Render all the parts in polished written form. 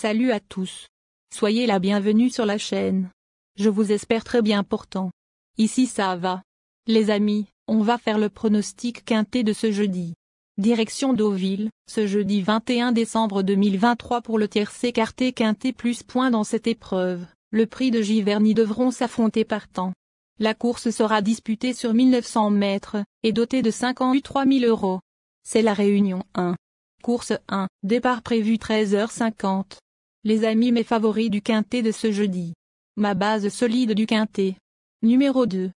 Salut à tous. Soyez la bienvenue sur la chaîne. Je vous espère très bien portant. Ici ça va. Les amis, on va faire le pronostic quintet de ce jeudi. Direction Deauville, ce jeudi 21 décembre 2023 pour le tiercé écarté quintet plus points dans cette épreuve. Le prix de Giverny devront s'affronter par temps. La course sera disputée sur 1900 mètres, et dotée de 53 000 €. C'est la Réunion 1. Course 1, départ prévu 13h50. Les amis mes favoris du quintet de ce jeudi. Ma base solide du quintet. Numéro 2.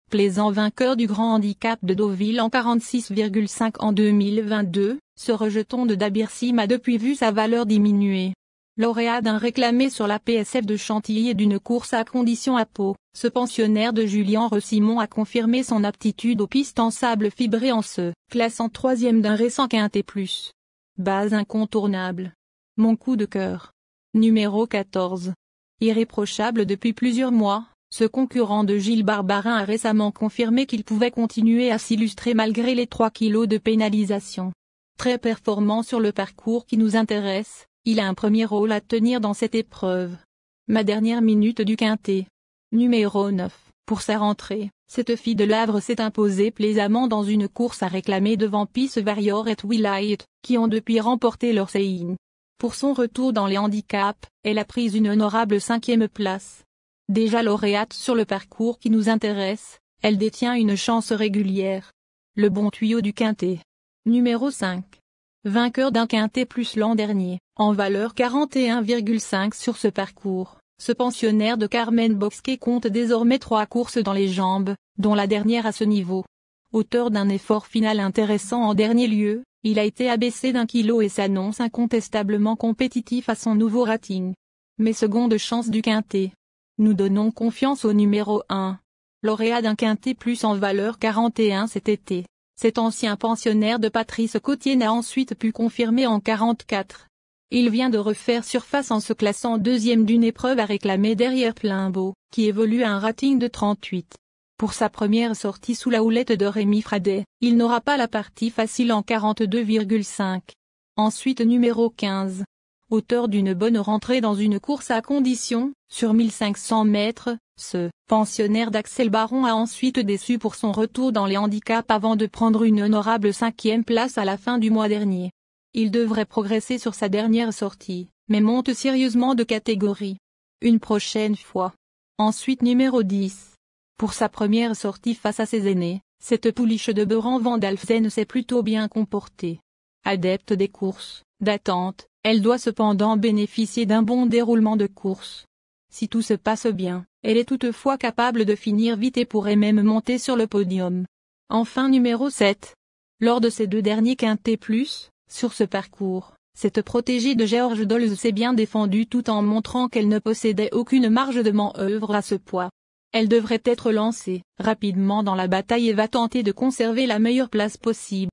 Plaisant vainqueur du grand handicap de Deauville en 46,5 en 2022, ce rejeton de Dabirsim a depuis vu sa valeur diminuer. Lauréat d'un réclamé sur la PSF de Chantilly et d'une course à condition à Pau, ce pensionnaire de Julien Ressimon a confirmé son aptitude aux pistes en sable fibré en se classant 3e d'un récent quintet plus. Base incontournable. Mon coup de cœur. Numéro 14. Irréprochable depuis plusieurs mois, ce concurrent de Gilles Barbarin a récemment confirmé qu'il pouvait continuer à s'illustrer malgré les 3 kilos de pénalisation. Très performant sur le parcours qui nous intéresse, il a un premier rôle à tenir dans cette épreuve. Ma dernière minute du quintet. Numéro 9. Pour sa rentrée, cette fille de l'Havre s'est imposée plaisamment dans une course à réclamer devant Peace Warrior et Twilight, qui ont depuis remporté leur Sein. Pour son retour dans les handicaps, elle a pris une honorable 5e place. Déjà lauréate sur le parcours qui nous intéresse, elle détient une chance régulière. Le bon tuyau du quintet. Numéro 5. Vainqueur d'un quintet plus l'an dernier, en valeur 41,5 sur ce parcours, ce pensionnaire de Carmen Bosquet compte désormais 3 courses dans les jambes, dont la dernière à ce niveau. Auteur d'un effort final intéressant en dernier lieu, il a été abaissé d'1 kilo et s'annonce incontestablement compétitif à son nouveau rating. Mais seconde chance du quintet. Nous donnons confiance au numéro 1. Lauréat d'un quintet plus en valeur 41 cet été. Cet ancien pensionnaire de Patrice Cotier n'a ensuite pu confirmer en 44. Il vient de refaire surface en se classant 2e d'une épreuve à réclamer derrière Pleinbeau, qui évolue à un rating de 38. Pour sa première sortie sous la houlette de Rémi Fradet, il n'aura pas la partie facile en 42,5. Ensuite numéro 15. Auteur d'une bonne rentrée dans une course à condition, sur 1500 mètres, ce pensionnaire d'Axel Baron a ensuite déçu pour son retour dans les handicaps avant de prendre une honorable 5e place à la fin du mois dernier. Il devrait progresser sur sa dernière sortie, mais monte sérieusement de catégorie. Une prochaine fois. Ensuite numéro 10. Pour sa première sortie face à ses aînés, cette pouliche de Beran Van Dalfsen s'est plutôt bien comportée. Adepte des courses d'attente, elle doit cependant bénéficier d'un bon déroulement de course. Si tout se passe bien, elle est toutefois capable de finir vite et pourrait même monter sur le podium. Enfin numéro 7. Lors de ces 2 derniers quintets plus, sur ce parcours, cette protégée de Georges Dolz s'est bien défendue tout en montrant qu'elle ne possédait aucune marge de manœuvre à ce poids. Elle devrait être lancée rapidement dans la bataille et va tenter de conserver la meilleure place possible.